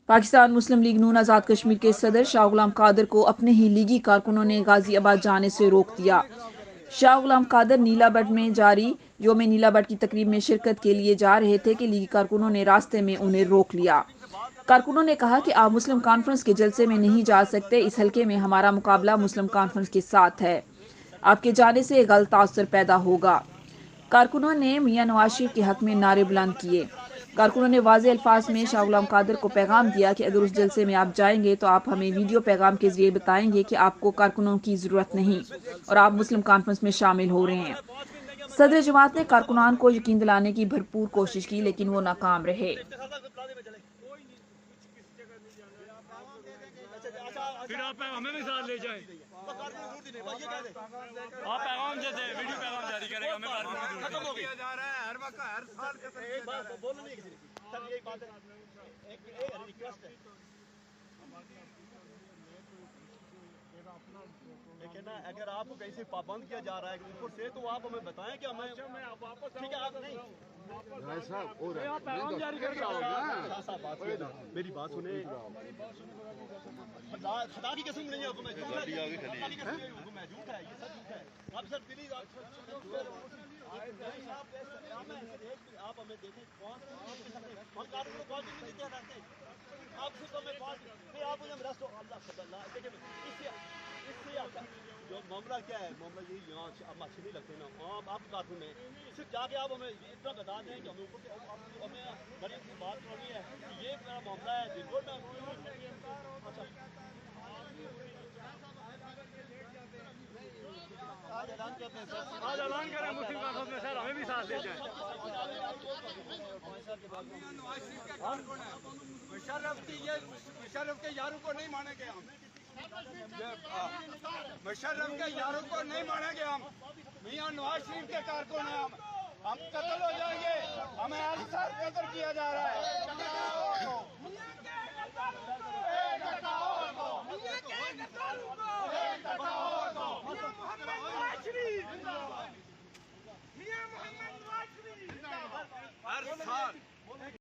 پاکستان مسلم league نون آزاد کشمیر کے صدر شاہ غلام قادر کو اپنے ہی لیگی کارکنوں نے غازی آباد جانے سے روک دیا۔ شاہ غلام قادر نیلا بٹ میں جاری یوم نیلا بٹ کی تقریب میں شرکت کے لیے جا رہے تھے کہ لیگی کارکنوں نے راستے میں انہیں روک لیا۔ کارکنوں نے کہا کہ آپ مسلم کانفرنس کے جلسے میں نہیں جا سکتے، اس حلقے میں ہمارا مقابلہ مسلم کانفرنس کے ساتھ ہے، آپ کے جانے سے غلط تاثر پیدا ہوگا۔ کارکنوں نے میاں نواز شریف کے حق میں نعرے بلند کیے۔ کارکنوں نے واضح الفاظ میں شاہ غلام قادر کو پیغام دیا کہ اگر اس جلسے میں آپ جائیں گے تو آپ ہمیں ویڈیو پیغام کے ذریعے بتائیں گے کہ آپ کو کارکنوں کی ضرورت نہیں اور آپ مسلم کانفرنس میں شامل ہو رہے ہیں۔ صدر جماعت نے کارکنان کو یقین دلانے کی بھرپور کوشش کی لیکن وہ ناکام رہے۔ پھر آپ ہمیں بھی ساتھ لے جائیں، آپ پیغام دے دیں، ویڈیو پیغام جاری کریں، ہمیں ختم ہو گیا جا رہا ہے ہر وقت ہر سال ایک بات بولو نہیں کسی سر یہ بات ہے ایک ریکویسٹ ہے لیکن نا اگر آپ کو کہیں سے پابند کیا جا رہا ہے اوپر سے تو آپ ہمیں بتائیں کہ ہمیں ٹھیک ہے آپ نہیں پیغام جاری کر کے میری بات سنیں خدا کی قسم نہیں ہے حکم ہے جھوٹ ہے یہ سب جھوٹ ہے اب سر پلیز آپ ہمیں دیکھیں کون ہم کارکنوں کو نہیں دیتے رہتے آپ صرف ہمیں نہیں آپ مجھے رست اللہ دیکھیں اس سے جو معاملہ کیا ہے معاملہ یہی یہاں ہم اچھے نہیں لگتے نا آپ کارکن ہیں صرف جا کے آپ ہمیں اتنا بتا دیں کہ ہمیں اوپر ہمیں بڑی سی بات کرنی ہے کہ یہ میرا معاملہ ہے دن میں آج اعلان کرتے ہیں سر آج اعلان کریں مسلم کانفرنس میں سر ہمیں بھی ساتھ لے جائیں مشرف کے یاروں کو نہیں مانیں گے ہم مشرف کے یاروں کو نہیں مانیں گے ہم میاں نواز شریف کے کارکن ہیں ہم قتل ہو جائیں گے ہمیں ہر سال قتل کیا جا رہا ہے